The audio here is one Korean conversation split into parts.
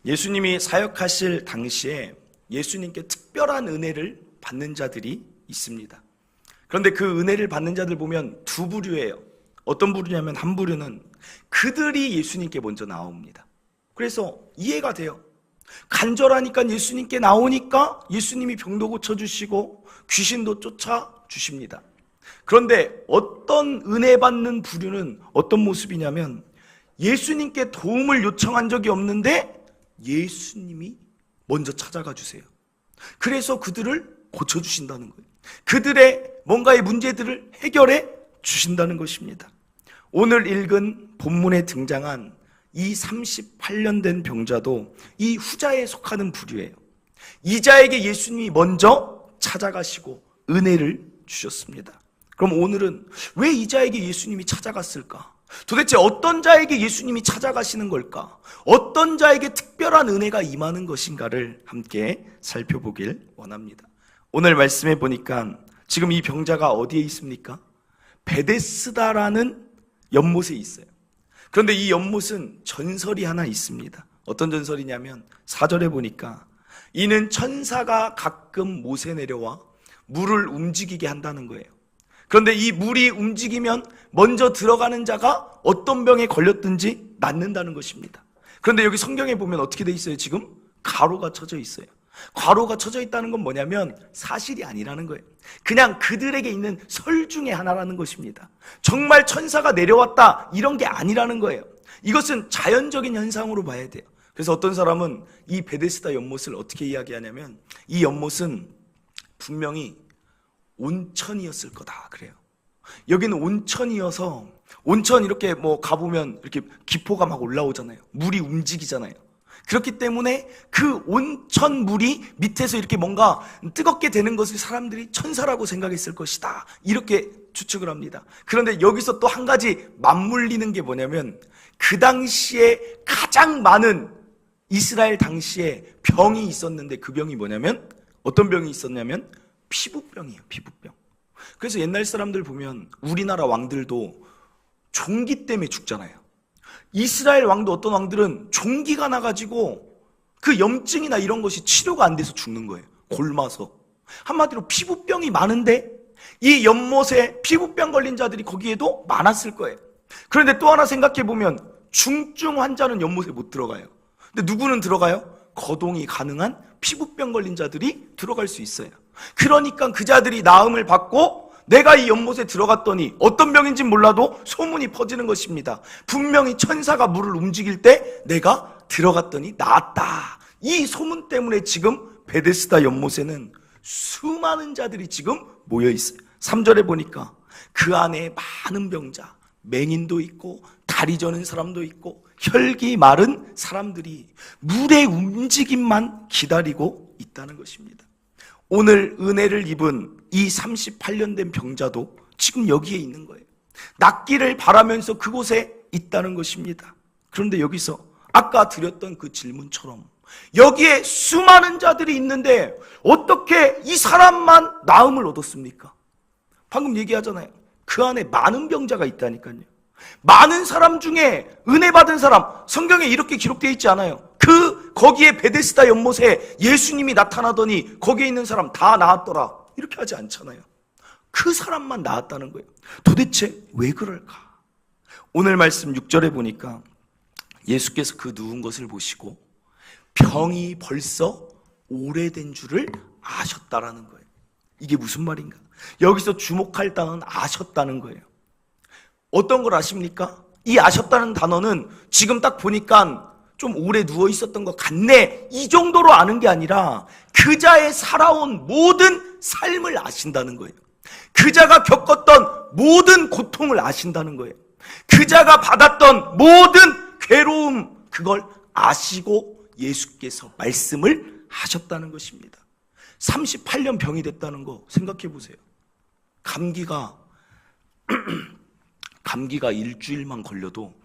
예수님이 사역하실 당시에 예수님께 특별한 은혜를 받는 자들이 있습니다. 그런데 그 은혜를 받는 자들 보면 두 부류예요. 어떤 부류냐면 한 부류는 그들이 예수님께 먼저 나옵니다. 그래서 이해가 돼요. 간절하니까 예수님께 나오니까 예수님이 병도 고쳐주시고 귀신도 쫓아주십니다. 그런데 어떤 은혜 받는 부류는 어떤 모습이냐면 예수님께 도움을 요청한 적이 없는데 예수님이 먼저 찾아가 주세요. 그래서 그들을 고쳐주신다는 거예요. 그들의 뭔가의 문제들을 해결해 주신다는 것입니다. 오늘 읽은 본문에 등장한 이 38년 된 병자도 이 후자에 속하는 부류예요. 이자에게 예수님이 먼저 찾아가시고 은혜를 주셨습니다. 그럼 오늘은 왜 이자에게 예수님이 찾아갔을까? 도대체 어떤 자에게 예수님이 찾아가시는 걸까? 어떤 자에게 특별한 은혜가 임하는 것인가를 함께 살펴보길 원합니다. 오늘 말씀해 보니까 지금 이 병자가 어디에 있습니까? 베데스다라는 연못에 있어요. 그런데 이 연못은 전설이 하나 있습니다. 어떤 전설이냐면 4절에 보니까 이는 천사가 가끔 못에 내려와 물을 움직이게 한다는 거예요. 그런데 이 물이 움직이면 먼저 들어가는 자가 어떤 병에 걸렸든지 낫는다는 것입니다. 그런데 여기 성경에 보면 어떻게 돼 있어요? 지금 가로가 쳐져 있어요. 가로가 쳐져 있다는 건 뭐냐면 사실이 아니라는 거예요. 그냥 그들에게 있는 설 중에 하나라는 것입니다. 정말 천사가 내려왔다 이런 게 아니라는 거예요. 이것은 자연적인 현상으로 봐야 돼요. 그래서 어떤 사람은 이 베데스다 연못을 어떻게 이야기하냐면 이 연못은 분명히 온천이었을 거다 그래요. 여기는 온천이어서 온천 이렇게 뭐 가보면 이렇게 기포가 막 올라오잖아요. 물이 움직이잖아요. 그렇기 때문에 그 온천 물이 밑에서 이렇게 뭔가 뜨겁게 되는 것을 사람들이 천사라고 생각했을 것이다 이렇게 추측을 합니다. 그런데 여기서 또 한 가지 맞물리는 게 뭐냐면 그 당시에 가장 많은 이스라엘 당시에 병이 있었는데 그 병이 뭐냐면 어떤 병이 있었냐면 피부병이에요. 피부병. 그래서 옛날 사람들 보면 우리나라 왕들도 종기 때문에 죽잖아요. 이스라엘 왕도 어떤 왕들은 종기가 나가지고 그 염증이나 이런 것이 치료가 안 돼서 죽는 거예요. 골마서. 한마디로 피부병이 많은데 이 연못에 피부병 걸린 자들이 거기에도 많았을 거예요. 그런데 또 하나 생각해 보면 중증 환자는 연못에 못 들어가요. 근데 누구는 들어가요? 거동이 가능한 피부병 걸린 자들이 들어갈 수 있어요. 그러니까 그 자들이 나음을 받고 내가 이 연못에 들어갔더니 어떤 병인지 몰라도 소문이 퍼지는 것입니다. 분명히 천사가 물을 움직일 때 내가 들어갔더니 나았다. 이 소문 때문에 지금 베데스다 연못에는 수많은 자들이 지금 모여 있어요. 3절에 보니까 그 안에 많은 병자, 맹인도 있고 다리 저는 사람도 있고 혈기 마른 사람들이 물의 움직임만 기다리고 있다는 것입니다. 오늘 은혜를 입은 이 38년 된 병자도 지금 여기에 있는 거예요. 낫기를 바라면서 그곳에 있다는 것입니다. 그런데 여기서 아까 드렸던 그 질문처럼 여기에 수많은 자들이 있는데 어떻게 이 사람만 나음을 얻었습니까? 방금 얘기하잖아요. 그 안에 많은 병자가 있다니까요. 많은 사람 중에 은혜 받은 사람, 성경에 이렇게 기록되어 있지 않아요. 거기에 베데스다 연못에 예수님이 나타나더니 거기에 있는 사람 다 나았더라 이렇게 하지 않잖아요. 그 사람만 나았다는 거예요. 도대체 왜 그럴까? 오늘 말씀 6절에 보니까 예수께서 그 누운 것을 보시고 병이 벌써 오래된 줄을 아셨다라는 거예요. 이게 무슨 말인가? 여기서 주목할 단어는 아셨다는 거예요. 어떤 걸 아십니까? 이 아셨다는 단어는 지금 딱 보니까 좀 오래 누워 있었던 것 같네 이 정도로 아는 게 아니라 그자의 살아온 모든 삶을 아신다는 거예요. 그자가 겪었던 모든 고통을 아신다는 거예요. 그자가 받았던 모든 괴로움 그걸 아시고 예수께서 말씀을 하셨다는 것입니다. 38년 병이 됐다는 거 생각해 보세요. 감기가 일주일만 걸려도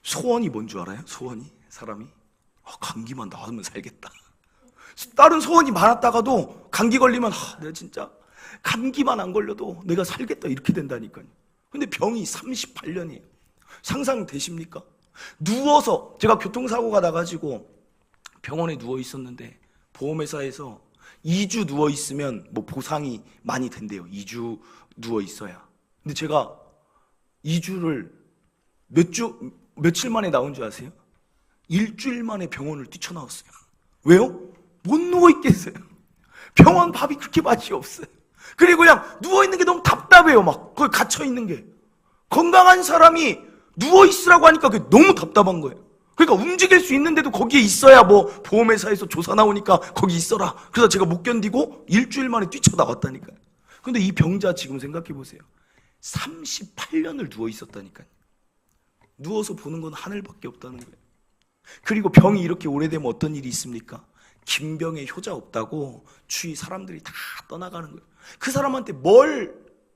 소원이 뭔 줄 알아요? 소원이 사람이 감기만 나으면 살겠다. 다른 소원이 많았다가도 감기 걸리면 내가 진짜 감기만 안 걸려도 내가 살겠다 이렇게 된다니까요. 근데 병이 38년이에요. 상상되십니까? 누워서 제가 교통사고가 나가지고 병원에 누워 있었는데 보험회사에서 2주 누워 있으면 뭐 보상이 많이 된대요. 2주 누워 있어야. 근데 제가 2주를 며칠 만에 나온 줄 아세요? 일주일 만에 병원을 뛰쳐나왔어요. 왜요? 못 누워 있겠어요. 병원 밥이 그렇게 맛이 없어요. 그리고 그냥 누워 있는 게 너무 답답해요. 막 거기 갇혀 있는 게. 건강한 사람이 누워 있으라고 하니까 그게 너무 답답한 거예요. 그러니까 움직일 수 있는데도 거기에 있어야 뭐 보험회사에서 조사 나오니까 거기 있어라. 그래서 제가 못 견디고 일주일 만에 뛰쳐나왔다니까요. 근데 이 병자 지금 생각해 보세요. 38년을 누워 있었다니까요. 누워서 보는 건 하늘밖에 없다는 거예요. 그리고 병이 이렇게 오래되면 어떤 일이 있습니까? 김병에 효자 없다고 주위 사람들이 다 떠나가는 거예요. 그 사람한테 뭘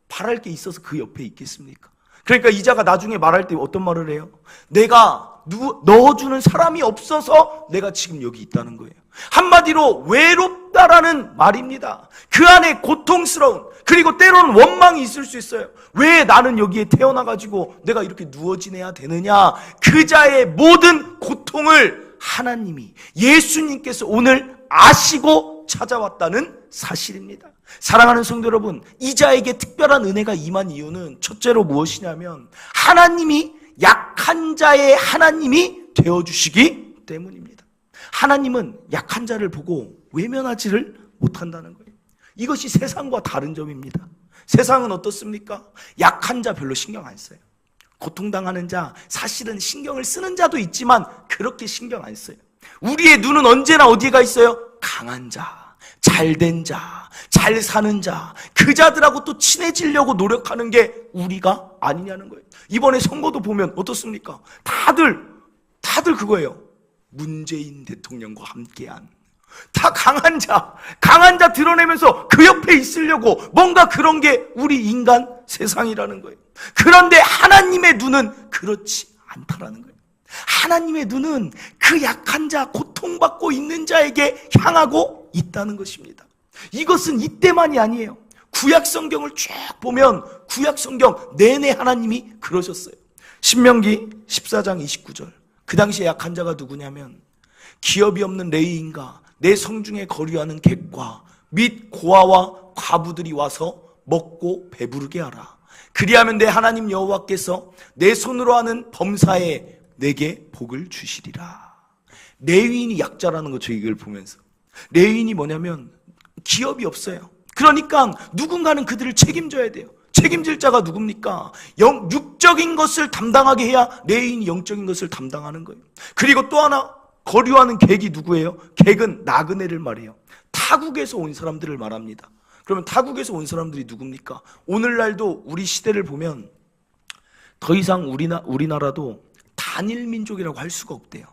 바랄 게 있어서 그 옆에 있겠습니까? 그러니까 이자가 나중에 말할 때 어떤 말을 해요? 내가 넣어주는 사람이 없어서 내가 지금 여기 있다는 거예요. 한마디로 외롭다라는 말입니다. 그 안에 고통스러운, 그리고 때로는 원망이 있을 수 있어요. 왜 나는 여기에 태어나가지고 내가 이렇게 누워 지내야 되느냐. 그 자의 모든 고통을 하나님이, 예수님께서 오늘 아시고 찾아왔다는 사실입니다. 사랑하는 성도 여러분, 이 자에게 특별한 은혜가 임한 이유는 첫째로 무엇이냐면 하나님이 약한 자의 하나님이 되어주시기 때문입니다. 하나님은 약한 자를 보고 외면하지를 못한다는 거예요. 이것이 세상과 다른 점입니다. 세상은 어떻습니까? 약한 자 별로 신경 안 써요. 고통당하는 자, 사실은 신경을 쓰는 자도 있지만 그렇게 신경 안 써요. 우리의 눈은 언제나 어디가 있어요? 강한 자, 잘된 자, 잘 사는 자, 그 자들하고 또 친해지려고 노력하는 게 우리가 아니냐는 거예요. 이번에 선거도 보면 어떻습니까? 다들 그거예요. 문재인 대통령과 함께한, 다 강한 자 드러내면서 그 옆에 있으려고 뭔가 그런 게 우리 인간 세상이라는 거예요. 그런데 하나님의 눈은 그렇지 않다라는 거예요. 하나님의 눈은 그 약한 자, 고통받고 있는 자에게 향하고 있다는 것입니다. 이것은 이때만이 아니에요. 구약 성경을 쭉 보면 구약 성경 내내 하나님이 그러셨어요. 신명기 14장 29절. 그 당시에 약한 자가 누구냐면 기업이 없는 레위인과 내 성중에 거류하는 객과 및 고아와 과부들이 와서 먹고 배부르게 하라. 그리하면 내 하나님 여호와께서 내 손으로 하는 범사에 내게 복을 주시리라. 레위인이 약자라는 거죠. 이걸 보면서 레위인이 뭐냐면 기업이 없어요. 그러니까 누군가는 그들을 책임져야 돼요. 책임질 자가 누굽니까? 육적인 것을 담당하게 해야 레위인이 영적인 것을 담당하는 거예요. 그리고 또 하나, 거류하는 객이 누구예요? 객은 나그네를 말해요. 타국에서 온 사람들을 말합니다. 그러면 타국에서 온 사람들이 누굽니까? 오늘날도 우리 시대를 보면 더 이상 우리나라도 단일 민족이라고 할 수가 없대요.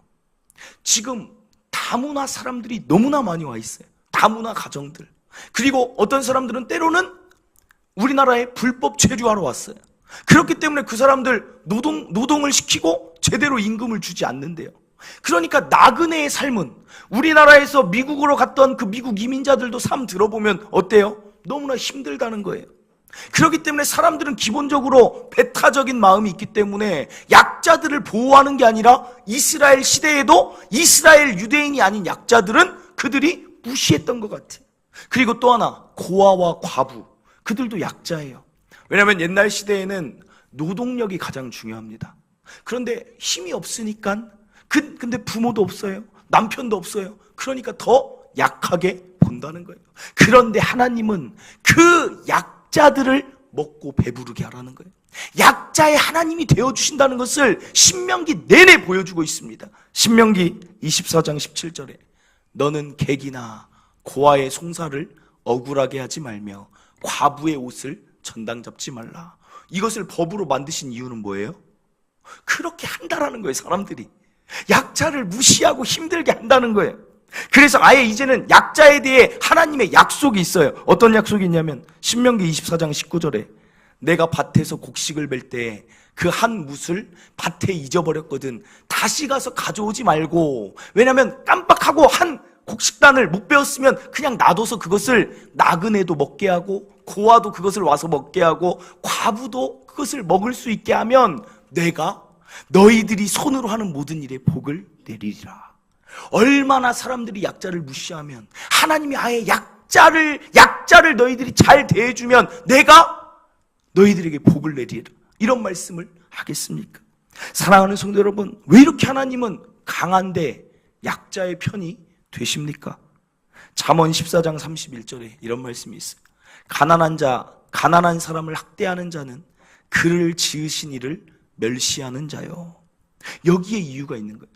지금 다문화 사람들이 너무나 많이 와 있어요. 다문화 가정들. 그리고 어떤 사람들은 때로는 우리나라에 불법 체류하러 왔어요. 그렇기 때문에 그 사람들 노동을 시키고 제대로 임금을 주지 않는데요. 그러니까 나그네의 삶은, 우리나라에서 미국으로 갔던 그 미국 이민자들도 삶 들어보면 어때요? 너무나 힘들다는 거예요. 그렇기 때문에 사람들은 기본적으로 배타적인 마음이 있기 때문에 약자들을 보호하는 게 아니라 이스라엘 시대에도 이스라엘 유대인이 아닌 약자들은 그들이 무시했던 것 같아요. 그리고 또 하나, 고아와 과부, 그들도 약자예요. 왜냐하면 옛날 시대에는 노동력이 가장 중요합니다. 그런데 힘이 없으니까, 근데 부모도 없어요. 남편도 없어요. 그러니까 더 약하게 본다는 거예요. 그런데 하나님은 그 약자들을 먹고 배부르게 하라는 거예요. 약자의 하나님이 되어주신다는 것을 신명기 내내 보여주고 있습니다. 신명기 24장 17절에 너는 객이나 고아의 송사를 억울하게 하지 말며 과부의 옷을 전당 잡지 말라. 이것을 법으로 만드신 이유는 뭐예요? 그렇게 한다라는 거예요. 사람들이 약자를 무시하고 힘들게 한다는 거예요. 그래서 아예 이제는 약자에 대해 하나님의 약속이 있어요. 어떤 약속이 있냐면 신명기 24장 19절에 내가 밭에서 곡식을 벨 때 그 한 뭇을 밭에 잊어버렸거든. 다시 가서 가져오지 말고. 왜냐하면 깜빡하고 한 곡식단을 못 베었으면 그냥 놔둬서 그것을 나그네도 먹게 하고 고아도 그것을 와서 먹게 하고 과부도 그것을 먹을 수 있게 하면 내가 너희들이 손으로 하는 모든 일에 복을 내리리라. 얼마나 사람들이 약자를 무시하면, 하나님이 아예 약자를 너희들이 잘 대해주면 내가 너희들에게 복을 내리라, 이런 말씀을 하겠습니까? 사랑하는 성도 여러분, 왜 이렇게 하나님은 강한데 약자의 편이 되십니까? 잠언 14장 31절에 이런 말씀이 있어요. 가난한 사람을 학대하는 자는 그를 지으신 이를 멸시하는 자요. 여기에 이유가 있는 거예요.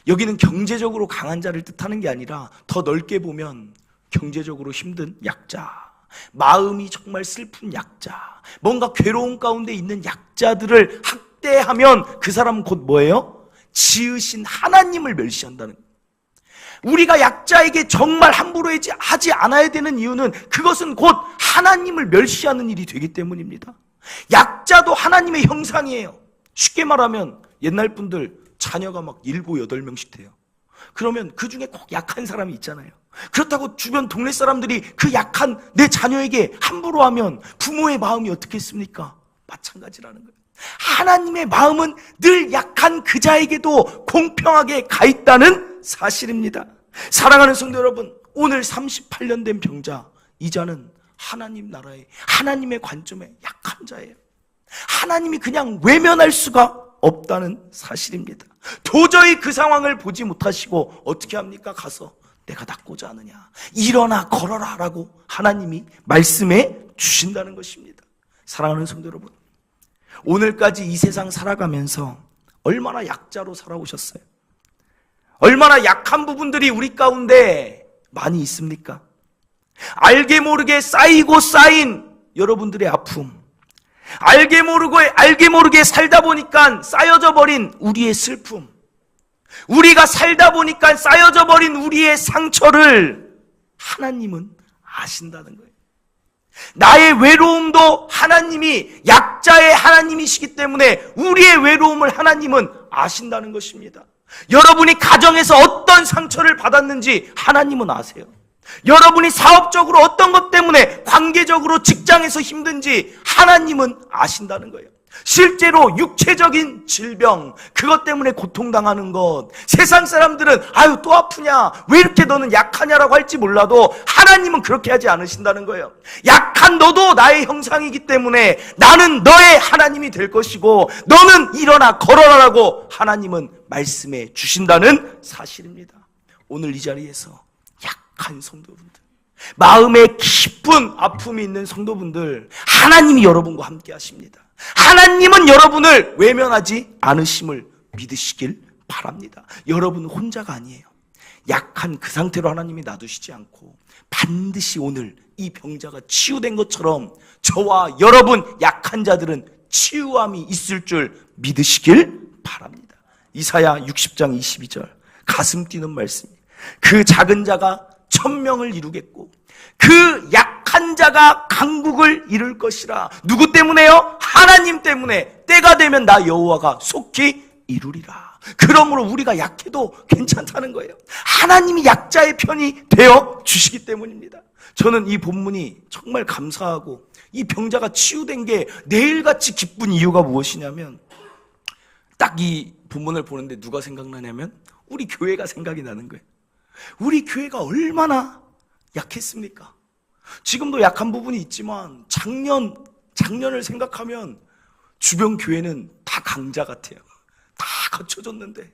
여기는 경제적으로 강한 자를 뜻하는 게 아니라 더 넓게 보면 경제적으로 힘든 약자, 마음이 정말 슬픈 약자, 뭔가 괴로운 가운데 있는 약자들을 학대하면 그 사람은 곧 뭐예요? 지으신 하나님을 멸시한다는 거예요. 우리가 약자에게 정말 함부로 하지 않아야 되는 이유는 그것은 곧 하나님을 멸시하는 일이 되기 때문입니다. 약자도 하나님의 형상이에요. 쉽게 말하면 옛날 분들 자녀가 막 7, 8명씩 돼요. 그러면 그 중에 꼭 약한 사람이 있잖아요. 그렇다고 주변 동네 사람들이 그 약한 내 자녀에게 함부로 하면 부모의 마음이 어떻겠습니까? 마찬가지라는 거예요. 하나님의 마음은 늘 약한 그 자에게도 공평하게 가 있다는 사실입니다. 사랑하는 성도 여러분, 오늘 38년 된 병자, 이 자는 하나님 나라의, 하나님의 관점에 약한 자예요. 하나님이 그냥 외면할 수가 없다는 사실입니다. 도저히 그 상황을 보지 못하시고 어떻게 합니까? 가서 내가 낫고자 하느냐, 일어나 걸어라 라고 하나님이 말씀해 주신다는 것입니다. 사랑하는 성도 여러분, 오늘까지 이 세상 살아가면서 얼마나 약자로 살아오셨어요? 얼마나 약한 부분들이 우리 가운데 많이 있습니까? 알게 모르게 쌓이고 쌓인 여러분들의 아픔, 알게 모르게 살다 보니까 쌓여져 버린 우리의 슬픔, 우리가 살다 보니까 쌓여져 버린 우리의 상처를 하나님은 아신다는 거예요. 나의 외로움도 하나님이 약자의 하나님이시기 때문에 우리의 외로움을 하나님은 아신다는 것입니다. 여러분이 가정에서 어떤 상처를 받았는지 하나님은 아세요. 여러분이 사업적으로 어떤 것 때문에 관계적으로 직장에서 힘든지 하나님은 아신다는 거예요. 실제로 육체적인 질병, 그것 때문에 고통당하는 것, 세상 사람들은 아유 또 아프냐, 왜 이렇게 너는 약하냐라고 할지 몰라도 하나님은 그렇게 하지 않으신다는 거예요. 약한 너도 나의 형상이기 때문에 나는 너의 하나님이 될 것이고 너는 일어나 걸어라라고 하나님은 말씀해 주신다는 사실입니다. 오늘 이 자리에서 약한 성도분들, 마음에 깊은 아픔이 있는 성도분들, 하나님이 여러분과 함께 하십니다. 하나님은 여러분을 외면하지 않으심을 믿으시길 바랍니다. 여러분 혼자가 아니에요. 약한 그 상태로 하나님이 놔두시지 않고 반드시 오늘 이 병자가 치유된 것처럼 저와 여러분 약한 자들은 치유함이 있을 줄 믿으시길 바랍니다. 이사야 60장 22절 가슴 뛰는 말씀이에요. 그 작은 자가 1000명을 이루겠고 그 약한 자가 강국을 이룰 것이라. 누구 때문에요? 하나님 때문에. 때가 되면 나 여호와가 속히 이루리라. 그러므로 우리가 약해도 괜찮다는 거예요. 하나님이 약자의 편이 되어 주시기 때문입니다. 저는 이 본문이 정말 감사하고 이 병자가 치유된 게 내일같이 기쁜 이유가 무엇이냐면, 딱 이 본문을 보는데 누가 생각나냐면 우리 교회가 생각이 나는 거예요. 우리 교회가 얼마나 약했습니까? 지금도 약한 부분이 있지만 작년을 생각하면 주변 교회는 다 강자 같아요. 다 갖춰졌는데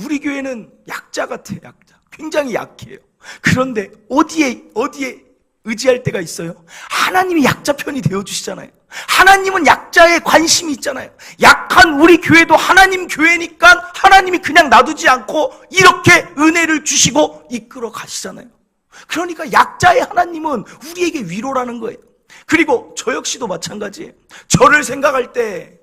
우리 교회는 약자 같아요. 약자. 굉장히 약해요. 그런데 어디에 의지할 때가 있어요? 하나님이 약자 편이 되어주시잖아요. 하나님은 약자에 관심이 있잖아요. 약한 우리 교회도 하나님 교회니까 하나님이 그냥 놔두지 않고 이렇게 은혜를 주시고 이끌어 가시잖아요. 그러니까 약자의 하나님은 우리에게 위로라는 거예요. 그리고 저 역시도 마찬가지예요. 저를 생각할 때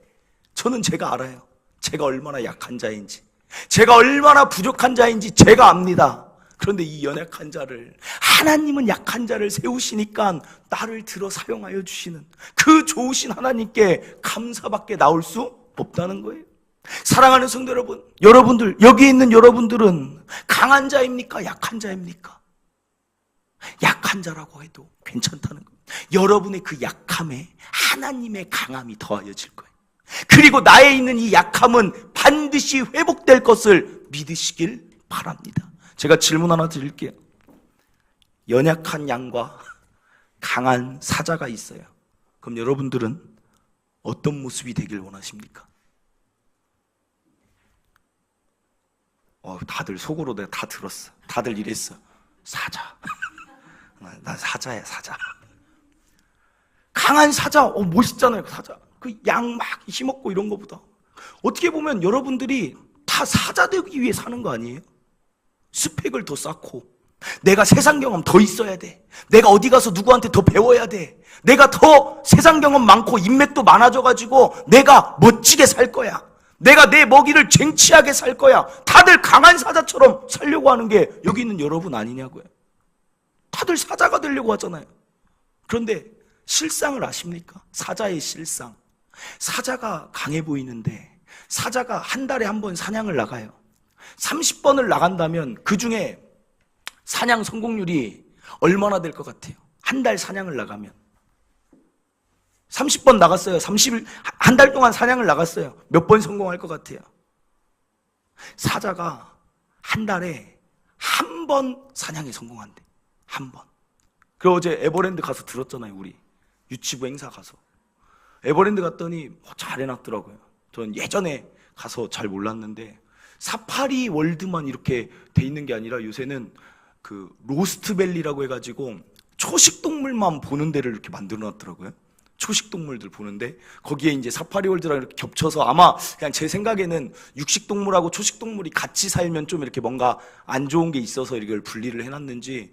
저는 제가 알아요. 제가 얼마나 약한 자인지, 제가 얼마나 부족한 자인지 제가 압니다. 그런데 이 연약한 자를, 하나님은 약한 자를 세우시니까 나를 들어 사용하여 주시는 그 좋으신 하나님께 감사밖에 나올 수 없다는 거예요. 사랑하는 성도 여러분, 여러분들, 여기 있는 여러분들은 강한 자입니까? 약한 자입니까? 약한 자라고 해도 괜찮다는 거예요. 여러분의 그 약함에 하나님의 강함이 더하여질 거예요. 그리고 나에 있는 이 약함은 반드시 회복될 것을 믿으시길 바랍니다. 제가 질문 하나 드릴게요. 연약한 양과 강한 사자가 있어요. 그럼 여러분들은 어떤 모습이 되길 원하십니까? 다들 속으로 내가 다 들었어. 다들 이랬어. 사자. 난 사자야, 사자. 강한 사자, 멋있잖아요, 사자. 그 양 막 힘없고 이런 거보다. 어떻게 보면 여러분들이 다 사자 되기 위해 사는 거 아니에요? 스펙을 더 쌓고, 내가 세상 경험 더 있어야 돼. 내가 어디 가서 누구한테 더 배워야 돼. 내가 더 세상 경험 많고 인맥도 많아져가지고 내가 멋지게 살 거야. 내가 내 먹이를 쟁취하게 살 거야. 다들 강한 사자처럼 살려고 하는 게 여기 있는 여러분 아니냐고요. 다들 사자가 되려고 하잖아요. 그런데 실상을 아십니까? 사자의 실상. 사자가 강해 보이는데 사자가 한 달에 한 번 사냥을 나가요. 30번을 나간다면 그 중에 사냥 성공률이 얼마나 될 것 같아요? 한 달 사냥을 나가면 30번 나갔어요. 한 달 동안 사냥을 나갔어요. 몇 번 성공할 것 같아요? 사자가 한 달에 한 번 사냥에 성공한대. 한 번. 그리고 어제 에버랜드 가서 들었잖아요. 우리 유치부 행사 가서 에버랜드 갔더니 잘 해놨더라고요. 전 예전에 가서 잘 몰랐는데 사파리 월드만 이렇게 돼 있는 게 아니라 요새는 그 로스트밸리라고 해가지고 초식동물만 보는 데를 이렇게 만들어 놨더라고요. 초식동물들 보는데 거기에 이제 사파리 월드랑 이렇게 겹쳐서 아마 그냥 제 생각에는 육식동물하고 초식동물이 같이 살면 좀 이렇게 뭔가 안 좋은 게 있어서 이걸 분리를 해놨는지.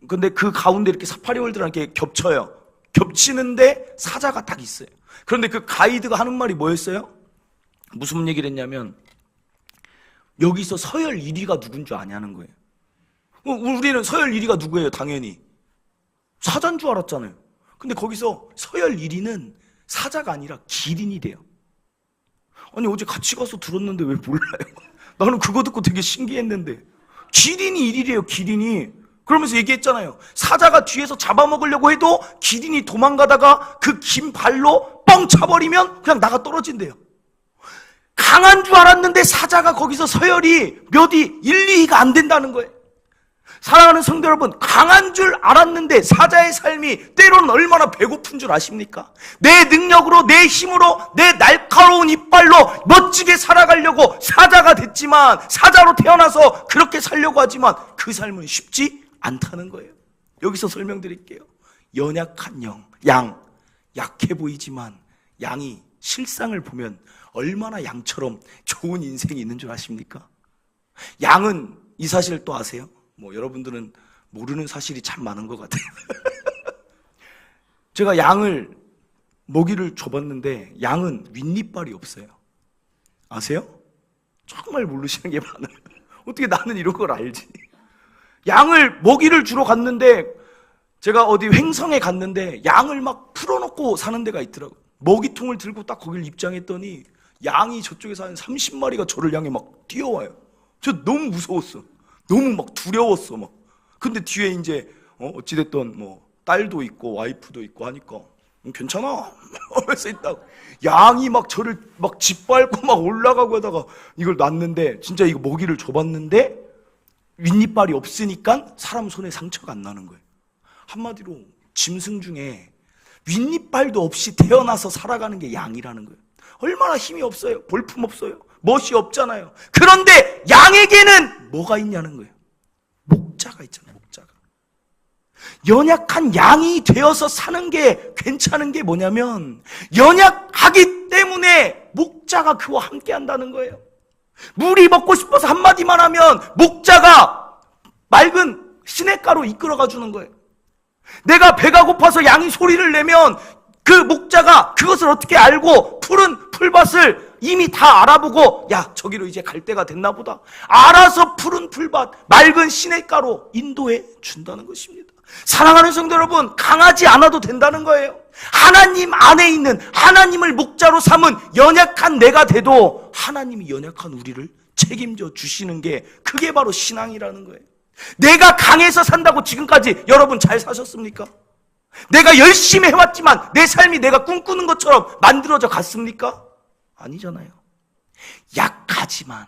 근데 그 가운데 이렇게 사파리 월드랑 이렇게 겹쳐요. 겹치는데 사자가 딱 있어요. 그런데 그 가이드가 하는 말이 뭐였어요? 무슨 얘기를 했냐면 여기서 서열 1위가 누군 줄 아냐는 거예요. 우리는 서열 1위가 누구예요? 당연히 사자인 줄 알았잖아요. 근데 거기서 서열 1위는 사자가 아니라 기린이 돼요. 아니 어제 같이 가서 들었는데 왜 몰라요? 나는 그거 듣고 되게 신기했는데 기린이 1위래요. 기린이. 그러면서 얘기했잖아요. 사자가 뒤에서 잡아먹으려고 해도 기린이 도망가다가 그 긴 발로 뻥 차버리면 그냥 나가 떨어진대요. 강한 줄 알았는데 사자가 거기서 서열이 몇 위? 1, 2위가 안 된다는 거예요. 사랑하는 성도 여러분, 강한 줄 알았는데 사자의 삶이 때로는 얼마나 배고픈 줄 아십니까? 내 능력으로, 내 힘으로, 내 날카로운 이빨로 멋지게 살아가려고 사자가 됐지만, 사자로 태어나서 그렇게 살려고 하지만 그 삶은 쉽지 않다는 거예요. 여기서 설명드릴게요. 연약한 양, 약해 보이지만 양이 실상을 보면 얼마나 양처럼 좋은 인생이 있는 줄 아십니까? 양은 이 사실 또 아세요? 여러분들은 모르는 사실이 참 많은 것 같아요. 제가 양을 먹이를 줘봤는데 양은 윗니빨이 없어요. 아세요? 정말 모르시는 게 많아요. 어떻게 나는 이런 걸 알지? 양을 먹이를 주러 갔는데 제가 어디 횡성에 갔는데 양을 막 풀어놓고 사는 데가 있더라고요. 먹이통을 들고 딱 거길 입장했더니 양이 저쪽에서 한 30마리가 저를 향해 막 뛰어와요. 저 너무 무서웠어. 너무 막 두려웠어, 막. 근데 뒤에 이제, 어찌됐든 딸도 있고, 와이프도 있고 하니까, 괜찮아. 하면서 있다고. 양이 막 저를 막 짓밟고 막 올라가고 하다가 이걸 놨는데, 진짜 이거 먹이를 줘봤는데, 윗니빨이 없으니까 사람 손에 상처가 안 나는 거예요. 한마디로, 짐승 중에 윗니빨도 없이 태어나서 살아가는 게 양이라는 거예요. 얼마나 힘이 없어요. 볼품 없어요. 멋이 없잖아요. 그런데 양에게는 뭐가 있냐는 거예요. 목자가 있잖아요. 목자가. 연약한 양이 되어서 사는 게 괜찮은 게 뭐냐면 연약하기 때문에 목자가 그와 함께 한다는 거예요. 물이 먹고 싶어서 한마디만 하면 목자가 맑은 시냇가로 이끌어가 주는 거예요. 내가 배가 고파서 양이 소리를 내면 그 목자가 그것을 어떻게 알고 푸른 풀밭을 이미 다 알아보고 야 저기로 이제 갈 때가 됐나 보다 알아서 푸른 풀밭 맑은 시냇가로 인도해 준다는 것입니다. 사랑하는 성도 여러분, 강하지 않아도 된다는 거예요. 하나님 안에 있는 하나님을 목자로 삼은 연약한 내가 돼도 하나님이 연약한 우리를 책임져 주시는 게 그게 바로 신앙이라는 거예요. 내가 강해서 산다고 지금까지 여러분 잘 사셨습니까? 내가 열심히 해왔지만 내 삶이 내가 꿈꾸는 것처럼 만들어져 갔습니까? 아니잖아요. 약하지만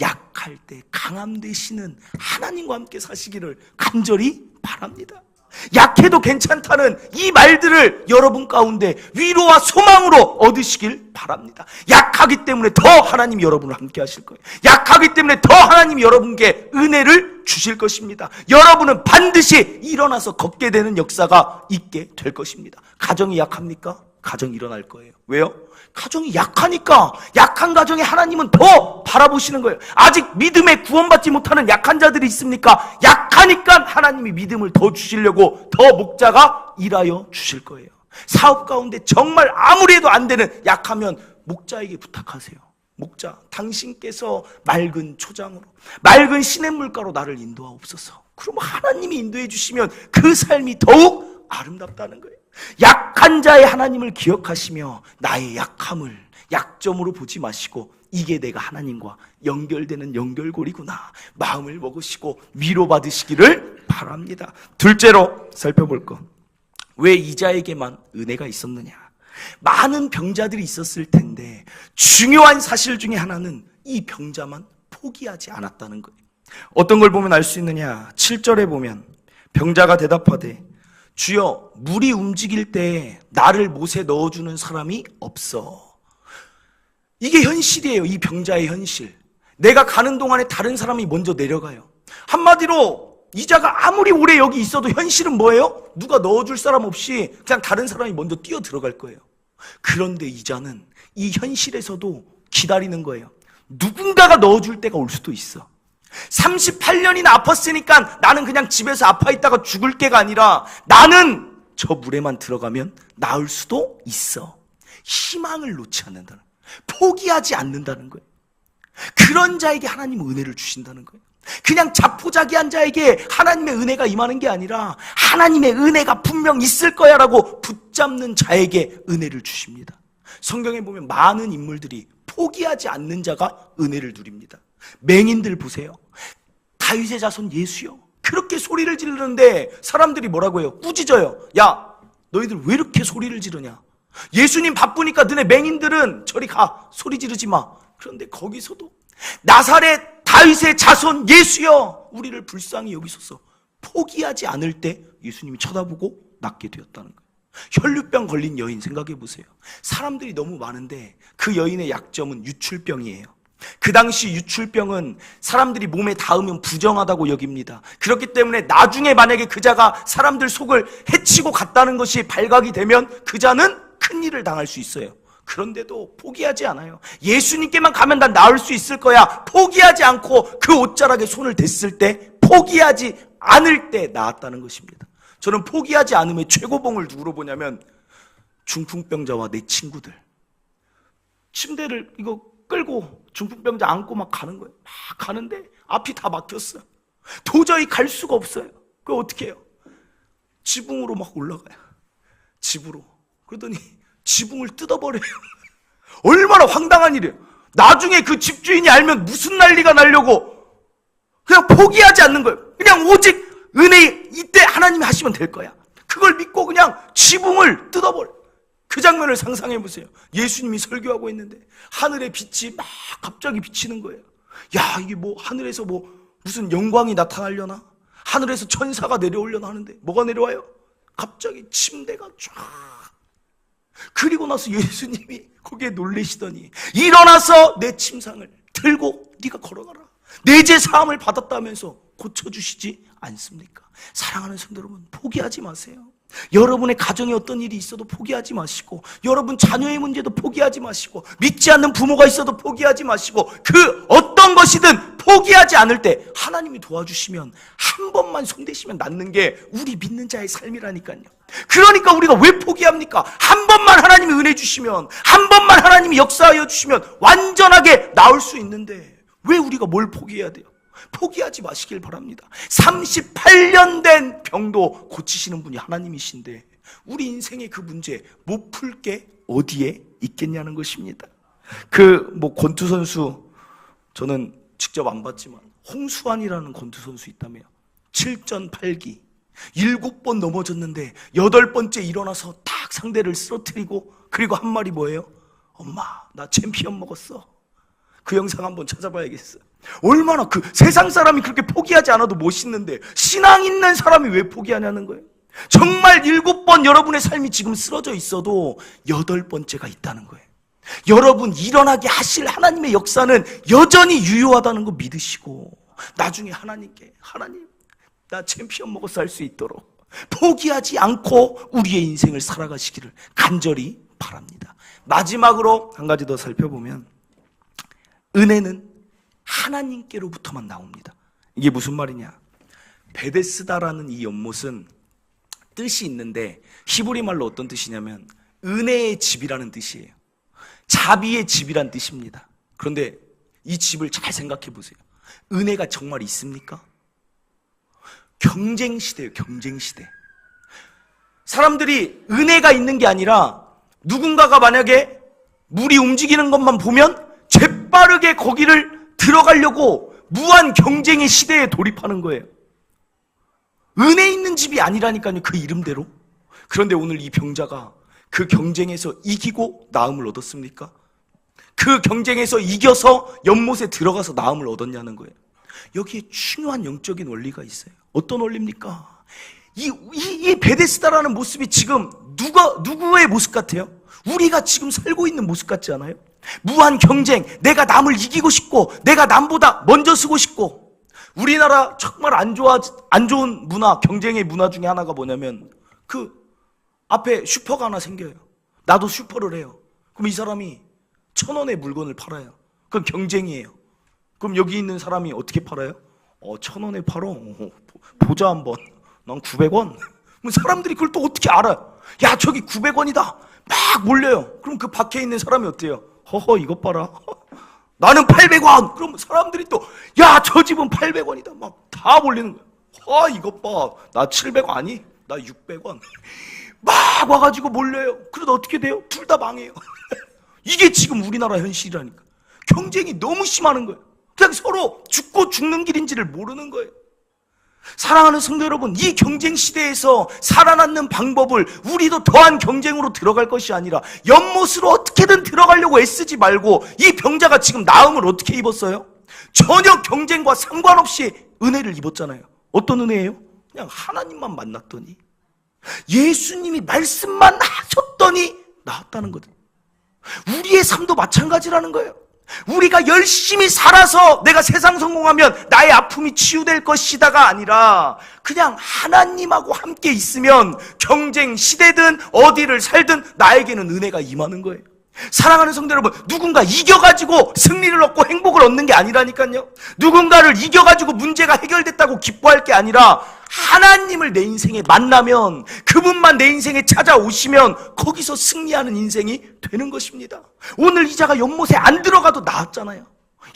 약할 때 강함 되시는 하나님과 함께 사시기를 간절히 바랍니다. 약해도 괜찮다는 이 말들을 여러분 가운데 위로와 소망으로 얻으시길 바랍니다. 약하기 때문에 더 하나님이 여러분을 함께 하실 거예요. 약하기 때문에 더 하나님이 여러분께 은혜를 주실 것입니다. 여러분은 반드시 일어나서 걷게 되는 역사가 있게 될 것입니다. 가정이 약합니까? 가정이 일어날 거예요. 왜요? 가정이 약하니까. 약한 가정에 하나님은 더 바라보시는 거예요. 아직 믿음에 구원받지 못하는 약한 자들이 있습니까? 약하니까 하나님이 믿음을 더 주시려고 더 목자가 일하여 주실 거예요. 사업 가운데 정말 아무리 해도 안 되는 약하면 목자에게 부탁하세요. 목자, 당신께서 맑은 초장으로, 맑은 시냇물가로 나를 인도하옵소서. 그러면 하나님이 인도해 주시면 그 삶이 더욱 아름답다는 거예요. 약한 자의 하나님을 기억하시며 나의 약함을 약점으로 보지 마시고 이게 내가 하나님과 연결되는 연결고리구나 마음을 먹으시고 위로받으시기를 바랍니다. 둘째로 살펴볼 것, 왜 이자에게만 은혜가 있었느냐? 많은 병자들이 있었을 텐데 중요한 사실 중에 하나는 이 병자만 포기하지 않았다는 거예요. 어떤 걸 보면 알 수 있느냐? 7절에 보면 병자가 대답하되 주여, 물이 움직일 때 나를 못에 넣어주는 사람이 없어. 이게 현실이에요. 이 병자의 현실. 내가 가는 동안에 다른 사람이 먼저 내려가요. 한마디로 이자가 아무리 오래 여기 있어도 현실은 뭐예요? 누가 넣어줄 사람 없이 그냥 다른 사람이 먼저 뛰어 들어갈 거예요. 그런데 이자는 이 현실에서도 기다리는 거예요. 누군가가 넣어줄 때가 올 수도 있어. 38년이나 아팠으니까 나는 그냥 집에서 아파 있다가 죽을 게가 아니라 나는 저 물에만 들어가면 나을 수도 있어. 희망을 놓지 않는다는 거예요. 포기하지 않는다는 거예요. 그런 자에게 하나님은 은혜를 주신다는 거예요. 그냥 자포자기한 자에게 하나님의 은혜가 임하는 게 아니라 하나님의 은혜가 분명 있을 거야 라고 붙잡는 자에게 은혜를 주십니다. 성경에 보면 많은 인물들이 포기하지 않는 자가 은혜를 누립니다. 맹인들 보세요. 다윗의 자손 예수요. 그렇게 소리를 지르는데 사람들이 뭐라고 해요? 꾸짖어요. 야, 너희들 왜 이렇게 소리를 지르냐? 예수님 바쁘니까 너네 맹인들은 저리 가. 소리 지르지 마. 그런데 거기서도 나사렛 다윗의 자손 예수여, 우리를 불쌍히 여기소서. 포기하지 않을 때 예수님이 쳐다보고 낫게 되었다는 거예요. 혈류병 걸린 여인 생각해 보세요. 사람들이 너무 많은데 그 여인의 약점은 유출병이에요. 그 당시 유출병은 사람들이 몸에 닿으면 부정하다고 여깁니다. 그렇기 때문에 나중에 만약에 그자가 사람들 속을 해치고 갔다는 것이 발각이 되면 그자는 큰일을 당할 수 있어요. 그런데도 포기하지 않아요. 예수님께만 가면 난 나을 수 있을 거야. 포기하지 않고 그 옷자락에 손을 댔을 때, 포기하지 않을 때 나았다는 것입니다. 저는 포기하지 않음의 최고봉을 누구로 보냐면 중풍병자와 내 친구들. 침대를 이거 끌고 중풍병자 안고 막 가는 거예요. 막 가는데 앞이 다 막혔어요. 도저히 갈 수가 없어요. 그거 어떻게 해요? 지붕으로 막 올라가요. 집으로. 그러더니 지붕을 뜯어버려요. 얼마나 황당한 일이에요. 나중에 그 집주인이 알면 무슨 난리가 나려고 그냥 포기하지 않는 거예요. 그냥 오직 은혜 이때 하나님이 하시면 될 거야. 그걸 믿고 그냥 지붕을 뜯어버려요. 그 장면을 상상해 보세요. 예수님이 설교하고 있는데 하늘의 빛이 막 갑자기 비치는 거예요. 야, 이게 뭐 하늘에서 뭐 무슨 영광이 나타나려나? 하늘에서 천사가 내려오려나 하는데 뭐가 내려와요? 갑자기 침대가 쫙. 그리고 나서 예수님이 거기에 놀라시더니 일어나서 내 침상을 들고 네가 걸어가라. 내 죄 사함을 받았다면서 고쳐주시지 않습니까? 사랑하는 성도 여러분, 포기하지 마세요. 여러분의 가정에 어떤 일이 있어도 포기하지 마시고, 여러분 자녀의 문제도 포기하지 마시고, 믿지 않는 부모가 있어도 포기하지 마시고, 그 어떤 것이든 포기하지 않을 때 하나님이 도와주시면 한 번만 손대시면 낫는 게 우리 믿는 자의 삶이라니까요. 그러니까 우리가 왜 포기합니까? 한 번만 하나님이 은혜 주시면, 한 번만 하나님이 역사하여 주시면 완전하게 나올 수 있는데 왜 우리가 뭘 포기해야 돼요? 포기하지 마시길 바랍니다. 38년 된 병도 고치시는 분이 하나님이신데 우리 인생의 그 문제 못 풀 게 어디에 있겠냐는 것입니다. 권투 선수, 저는 직접 안 봤지만 홍수환이라는 권투 선수 있다며요. 7전 8기 7번 넘어졌는데 8번째 일어나서 딱 상대를 쓰러뜨리고, 그리고 한 말이 뭐예요? 엄마, 나 챔피언 먹었어. 그 영상 한번 찾아봐야겠어. 얼마나 그 세상 사람이 그렇게 포기하지 않아도 멋있는데 신앙 있는 사람이 왜 포기하냐는 거예요. 정말 7번 여러분의 삶이 지금 쓰러져 있어도 8번째가 있다는 거예요. 여러분 일어나게 하실 하나님의 역사는 여전히 유효하다는 거 믿으시고 나중에 하나님께 하나님 나 챔피언 먹어서 할 수 있도록 포기하지 않고 우리의 인생을 살아가시기를 간절히 바랍니다. 마지막으로 한 가지 더 살펴보면 은혜는 하나님께로부터만 나옵니다. 이게 무슨 말이냐? 베데스다라는 이 연못은 뜻이 있는데 히브리 말로 어떤 뜻이냐면 은혜의 집이라는 뜻이에요. 자비의 집이란 뜻입니다. 그런데 이 집을 잘 생각해 보세요. 은혜가 정말 있습니까? 경쟁시대예요. 경쟁시대. 사람들이 은혜가 있는 게 아니라 누군가가 만약에 물이 움직이는 것만 보면 재빠르게 거기를 들어가려고 무한 경쟁의 시대에 돌입하는 거예요. 은혜 있는 집이 아니라니까요. 그 이름대로. 그런데 오늘 이 병자가 그 경쟁에서 이기고 나음을 얻었습니까? 그 경쟁에서 이겨서 연못에 들어가서 나음을 얻었냐는 거예요. 여기에 중요한 영적인 원리가 있어요. 어떤 원리입니까? 이 베데스다라는 모습이 지금 누구의 모습 같아요? 우리가 지금 살고 있는 모습 같지 않아요? 무한 경쟁, 내가 남을 이기고 싶고 내가 남보다 먼저 쓰고 싶고. 우리나라 정말 안 좋은 문화, 경쟁의 문화 중에 하나가 뭐냐면 그 앞에 슈퍼가 하나 생겨요. 나도 슈퍼를 해요. 그럼 이 사람이 1,000원의 물건을 팔아요. 그건 경쟁이에요. 그럼 여기 있는 사람이 어떻게 팔아요? 1,000원에 팔어. 보자 한번. 난 900원. 그럼 사람들이 그걸 또 어떻게 알아요? 야, 저기 900원이다. 막 몰려요. 그럼 그 밖에 있는 사람이 어때요? 허허, 이것 봐라. 나는 800원. 그럼 사람들이 또 야, 저 집은 800원이다. 막 다 몰리는 거야. 이것 봐. 나 700원 아니? 나 600원. 막 와가지고 몰려요. 그러다 어떻게 돼요? 둘 다 망해요. 이게 지금 우리나라 현실이라니까. 경쟁이 너무 심하는 거예요. 그냥 서로 죽고 죽는 길인지를 모르는 거예요. 사랑하는 성도 여러분, 이 경쟁 시대에서 살아남는 방법을 우리도 더한 경쟁으로 들어갈 것이 아니라 연못으로 어떻게든 들어가려고 애쓰지 말고, 이 병자가 지금 나음을 어떻게 입었어요? 전혀 경쟁과 상관없이 은혜를 입었잖아요. 어떤 은혜예요? 그냥 하나님만 만났더니, 예수님이 말씀만 하셨더니 나았다는 거죠. 우리의 삶도 마찬가지라는 거예요. 우리가 열심히 살아서 내가 세상 성공하면 나의 아픔이 치유될 것이다가 아니라 그냥 하나님하고 함께 있으면 경쟁 시대든 어디를 살든 나에게는 은혜가 임하는 거예요. 사랑하는 성도 여러분, 누군가 이겨가지고 승리를 얻고 행복을 얻는 게 아니라니까요. 누군가를 이겨가지고 문제가 해결됐다고 기뻐할 게 아니라 하나님을 내 인생에 만나면, 그분만 내 인생에 찾아오시면 거기서 승리하는 인생이 되는 것입니다. 오늘 이 자가 연못에 안 들어가도 나았잖아요.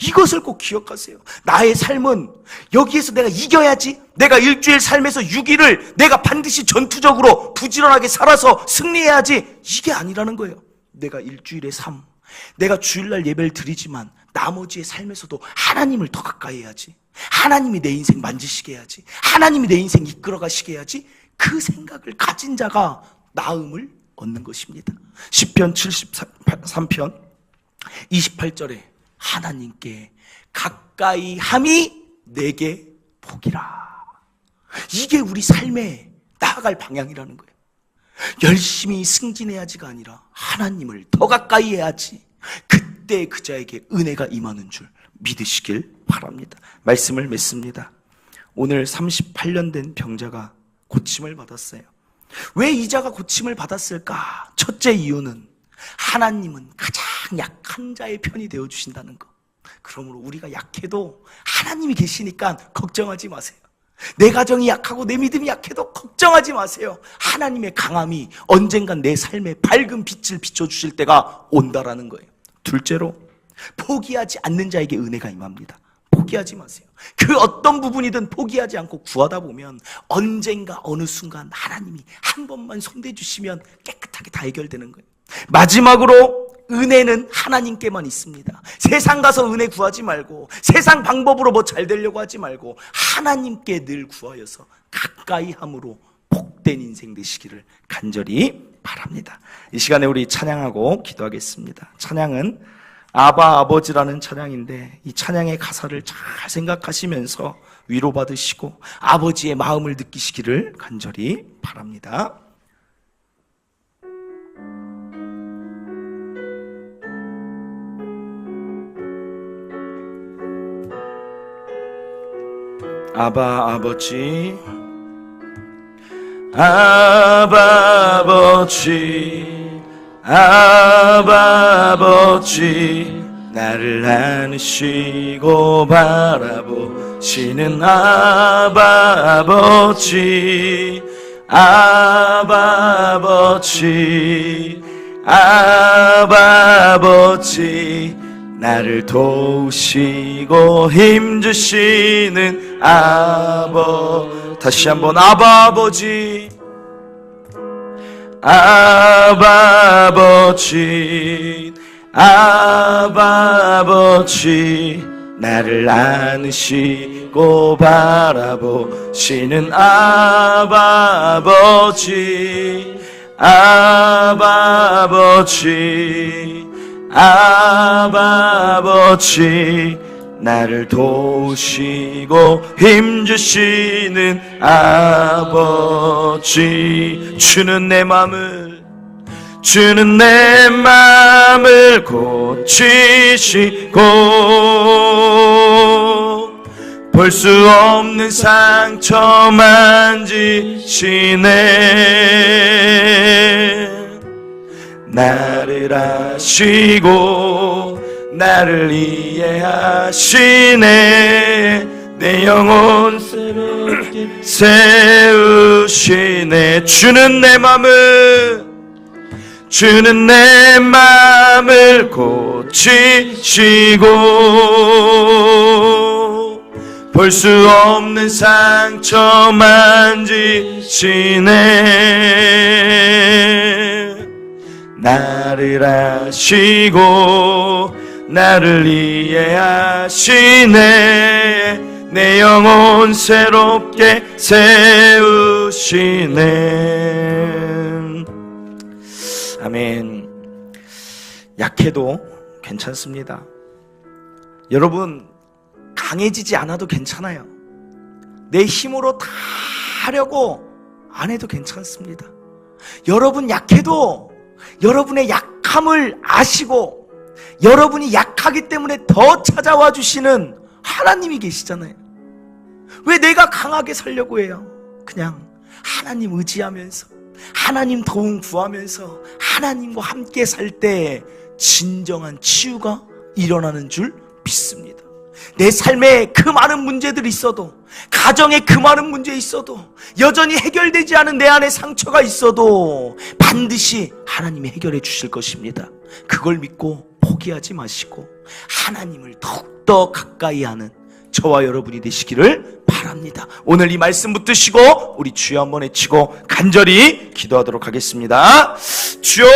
이것을 꼭 기억하세요. 나의 삶은 여기에서 내가 이겨야지, 내가 일주일 삶에서 6일을 내가 반드시 전투적으로 부지런하게 살아서 승리해야지, 이게 아니라는 거예요. 내가 일주일의 삶, 내가 주일날 예배를 드리지만 나머지의 삶에서도 하나님을 더 가까이 해야지, 하나님이 내 인생 만지시게 해야지, 하나님이 내 인생 이끌어 가시게 해야지, 그 생각을 가진 자가 나음을 얻는 것입니다. 시편 73편 28절에 하나님께 가까이 함이 내게 복이라. 이게 우리 삶에 나아갈 방향이라는 거예요. 열심히 승진해야지가 아니라 하나님을 더 가까이 해야지, 그때 그 자에게 은혜가 임하는 줄 믿으시길 바랍니다. 말씀을 맺습니다. 오늘 38년 된 병자가 고침을 받았어요. 왜 이 자가 고침을 받았을까? 첫째 이유는 하나님은 가장 약한 자의 편이 되어주신다는 것. 그러므로 우리가 약해도 하나님이 계시니까 걱정하지 마세요. 내 가정이 약하고 내 믿음이 약해도 걱정하지 마세요. 하나님의 강함이 언젠간 내 삶에 밝은 빛을 비춰주실 때가 온다라는 거예요. 둘째로, 포기하지 않는 자에게 은혜가 임합니다. 포기하지 마세요. 그 어떤 부분이든 포기하지 않고 구하다 보면 언젠가 어느 순간 하나님이 한 번만 손대주시면 깨끗하게 다 해결되는 거예요. 마지막으로, 은혜는 하나님께만 있습니다. 세상 가서 은혜 구하지 말고, 세상 방법으로 뭐 잘 되려고 하지 말고, 하나님께 늘 구하여서 가까이 함으로 복된 인생 되시기를 간절히 바랍니다. 이 시간에 우리 찬양하고 기도하겠습니다. 찬양은 아바 아버지라는 찬양인데 이 찬양의 가사를 잘 생각하시면서 위로받으시고 아버지의 마음을 느끼시기를 간절히 바랍니다. 아바 아버지, 아바 아버지, 아바 아버지, 나를 안으시고 바라보시는 아바 아버지, 아바 아버지, 아바 아버지, 나를 도우시고 힘주시는 다시 한번 아바 아버지, 아바 아버지, 아바 아버지, 나를 안으시고 바라보시는 아바 아버지, 아바 아버지, 아바 아버지, 나를 도우시고 힘주시는 아버지. 주는 내 맘을 고치시고 볼 수 없는 상처 만지시네. 나를 아시고 나를 이해하시네. 내 영혼 새롭게 세우시네. 주는 내 맘을 고치시고 볼 수 없는 상처 만지시네. 나를 아시고 나를 이해하시네. 내 영혼 새롭게 세우시네. 아멘. 약해도 괜찮습니다. 여러분, 강해지지 않아도 괜찮아요. 내 힘으로 다 하려고 안 해도 괜찮습니다. 여러분 약해도 여러분의 약함을 아시고 여러분이 약하기 때문에 더 찾아와 주시는 하나님이 계시잖아요. 왜 내가 강하게 살려고 해요? 그냥 하나님 의지하면서 하나님 도움 구하면서 하나님과 함께 살 때 진정한 치유가 일어나는 줄 믿습니다. 내 삶에 그 많은 문제들이 있어도, 가정에 그 많은 문제 있어도, 여전히 해결되지 않은 내 안에 상처가 있어도 반드시 하나님이 해결해 주실 것입니다. 그걸 믿고 포기하지 마시고 하나님을 더욱더 가까이 하는 저와 여러분이 되시기를 바랍니다. 오늘 이 말씀 붙드시고 우리 주여 한번 외치고 간절히 기도하도록 하겠습니다. 주여!